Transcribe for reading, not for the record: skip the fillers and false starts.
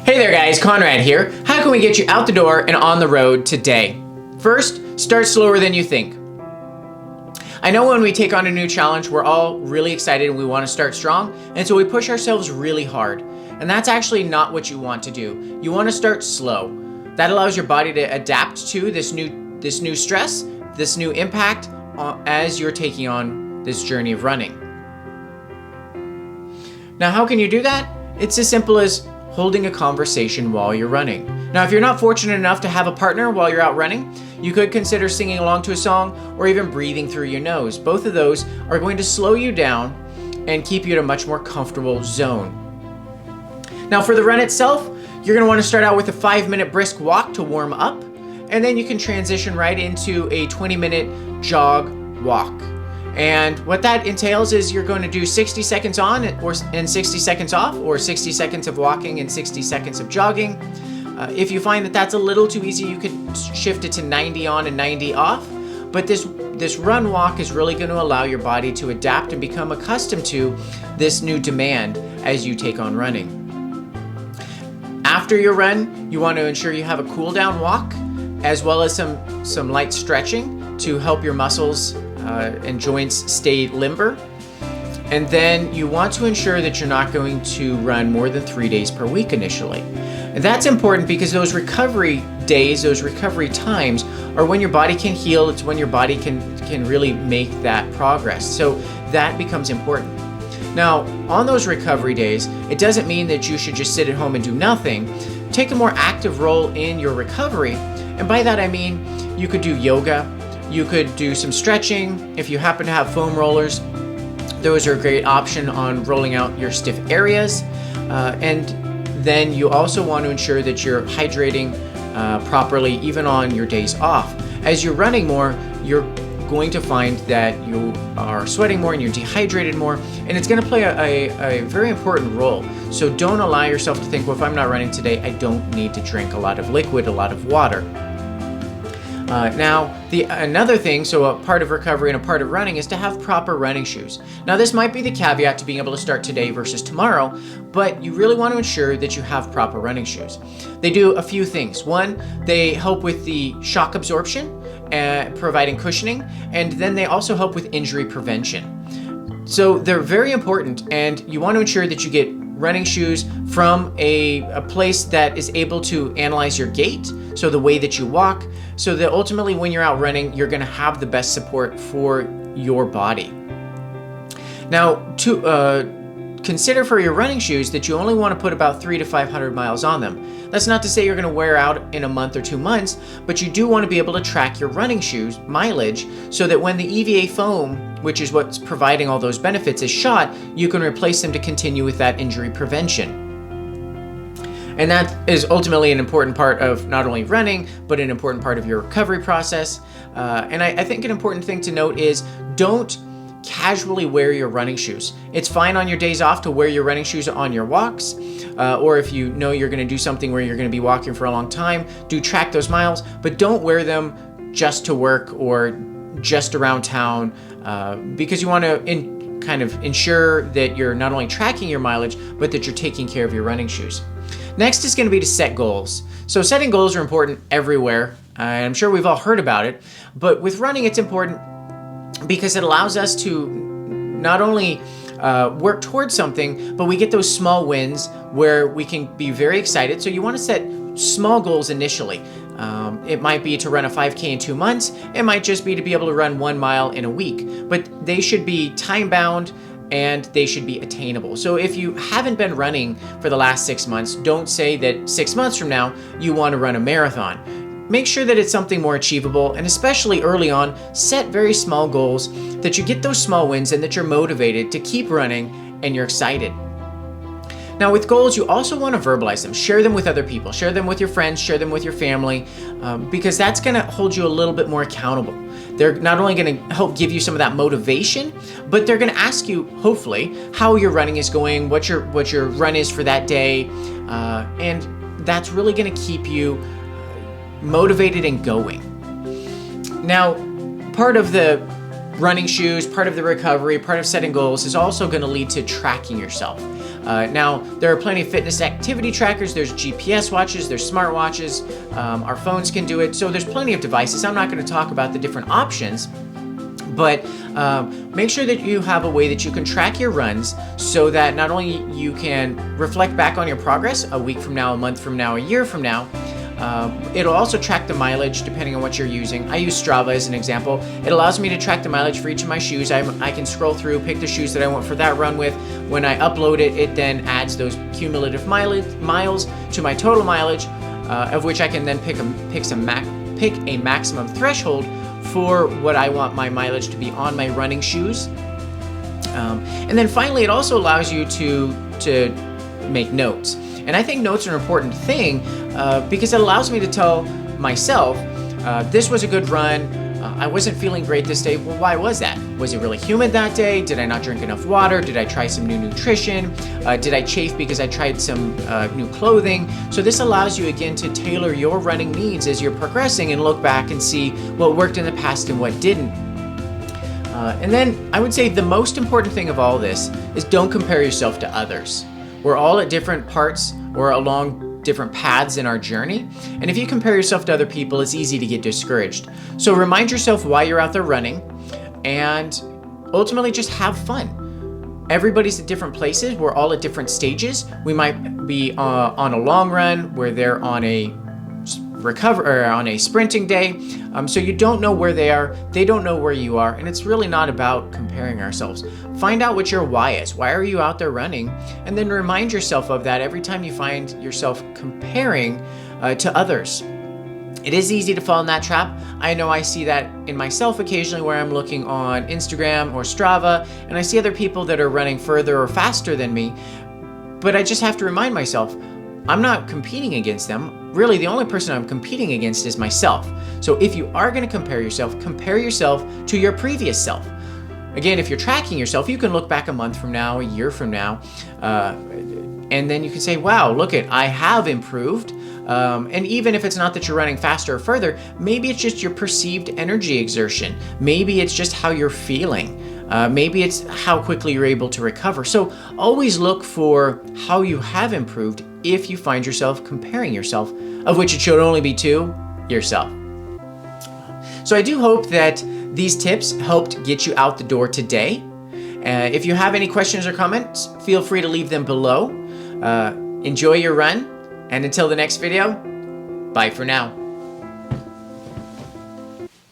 Hey there guys, Conrad here. How can we get you out the door and on the road today? First, start slower than you think. I know when we take on a new challenge, we're all really excited and we want to start strong, and so we push ourselves really hard. And that's actually not what you want to do. You want to start slow. That allows your body to adapt to this new stress, this new impact as you're taking on this journey of running. Now, how can you do that? It's as simple as holding a conversation while you're running. Now, if you're not fortunate enough to have a partner while you're out running, you could consider singing along to a song or even breathing through your nose. Both of those are going to slow you down and keep you in a much more comfortable zone. Now, for the run itself, you're going to want to start out with a 5-minute brisk walk to warm up, and then you can transition right into a 20-minute jog walk. And what that entails is you're going to do 60 seconds on and 60 seconds off, or 60 seconds of walking and 60 seconds of jogging. If you find that that's a little too easy, you could shift it to 90 on and 90 off. But this run walk is really going to allow your body to adapt and become accustomed to this new demand as you take on running. After your run, you want to ensure you have a cool down walk, as well as some light stretching to help your muscles and joints stay limber. And then you want to ensure that you're not going to run more than 3 days per week initially. And that's important because those recovery days, those recovery times are when your body can heal. It's when your body can really make that progress. So that becomes important. Now, on those recovery days, it doesn't mean that you should just sit at home and do nothing. Take a more active role in your recovery. And by that I mean you could do yoga, you could do some stretching. If you happen to have foam rollers, those are a great option on rolling out your stiff areas. And then you also want to ensure that you're hydrating properly even on your days off. As you're running more, you're going to find that you are sweating more and you're dehydrated more, and it's going to play a very important role. So don't allow yourself to think, well, if I'm not running today, I don't need to drink a lot of liquid, a lot of water. Now, another thing, so a part of recovery and a part of running is to have proper running shoes. Now, this might be the caveat to being able to start today versus tomorrow, but you really want to ensure that you have proper running shoes. They do a few things. One, they help with the shock absorption, providing cushioning, and then they also help with injury prevention. So they're very important, and you want to ensure that you get running shoes from a place that is able to analyze your gait, so the way that you walk, so that ultimately when you're out running, you're going to have the best support for your body. Now, to consider for your running shoes that you only want to put about 300 to 500 miles on them. That's not to say you're going to wear out in a month or 2 months, but you do want to be able to track your running shoes mileage so that when the EVA foam, which is what's providing all those benefits, is shot, you can replace them to continue with that injury prevention. And that is ultimately an important part of not only running, but an important part of your recovery process. And I think an important thing to note is don't casually wear your running shoes. It's fine on your days off to wear your running shoes on your walks, or if you know you're going to do something where you're going to be walking for a long time, do track those miles, but don't wear them just to work or just around town, because you want to kind of ensure that you're not only tracking your mileage, but that you're taking care of your running shoes. Next is going to be to set goals. So setting goals are important everywhere. I'm sure we've all heard about it, but with running it's important because it allows us to not only work towards something, but we get those small wins where we can be very excited. So you want to set small goals initially. It might be to run a 5K in 2 months. It might just be to be able to run 1 mile in a week, but they should be time-bound and they should be attainable. So if you haven't been running for the last 6 months, don't say that 6 months from now you want to run a marathon. Make sure that it's something more achievable, and especially early on, set very small goals, that you get those small wins and that you're motivated to keep running and you're excited. Now with goals, you also want to verbalize them. Share them with other people. Share them with your friends, share them with your family, because that's going to hold you a little bit more accountable. They're not only going to help give you some of that motivation, but they're going to ask you, hopefully, how your running is going, what your run is for that day, and that's really going to keep you motivated and going. Now, part of the running shoes, part of the recovery, part of setting goals is also going to lead to tracking yourself. Now, there are plenty of fitness activity trackers. There's GPS watches, there's smart watches. Our phones can do it. So there's plenty of devices. I'm not going to talk about the different options, but make sure that you have a way that you can track your runs so that not only you can reflect back on your progress a week from now, a month from now, a year from now. It'll also track the mileage depending on what you're using. I use Strava as an example. It allows me to track the mileage for each of my shoes. I can scroll through, pick the shoes that I want for that run with. When I upload it, it then adds those cumulative miles to my total mileage, of which I can then pick a maximum threshold for what I want my mileage to be on my running shoes. And then finally, it also allows you to make notes. And I think notes are an important thing because it allows me to tell myself, this was a good run. I wasn't feeling great this day. Well, why was that? Was it really humid that day? Did I not drink enough water? Did I try some new nutrition? Did I chafe because I tried some new clothing? So this allows you again to tailor your running needs as you're progressing and look back and see what worked in the past and what didn't. And then I would say the most important thing of all this is don't compare yourself to others. We're all at different parts or along different paths in our journey. And if you compare yourself to other people, it's easy to get discouraged. So remind yourself why you're out there running and ultimately just have fun. Everybody's at different places. We're all at different stages. We might be on a long run where they're on a on a sprinting day. So you don't know where they are. They don't know where you are. And it's really not about comparing ourselves. Find out what your why is. Why are you out there running? And then remind yourself of that every time you find yourself comparing to others. It is easy to fall in that trap. I know I see that in myself occasionally where I'm looking on Instagram or Strava and I see other people that are running further or faster than me. But I just have to remind myself, I'm not competing against them. Really, the only person I'm competing against is myself. So if you are going to compare yourself to your previous self. Again, if you're tracking yourself, you can look back a month from now, a year from now, and then you can say, wow, look I have improved. And even if it's not that you're running faster or further, maybe it's just your perceived energy exertion. Maybe it's just how you're feeling. Maybe it's how quickly you're able to recover. So always look for how you have improved if you find yourself comparing yourself, of which it should only be to yourself. So I do hope that these tips helped get you out the door today. If you have any questions or comments, feel free to leave them below. Enjoy your run, and until the next video, bye for now.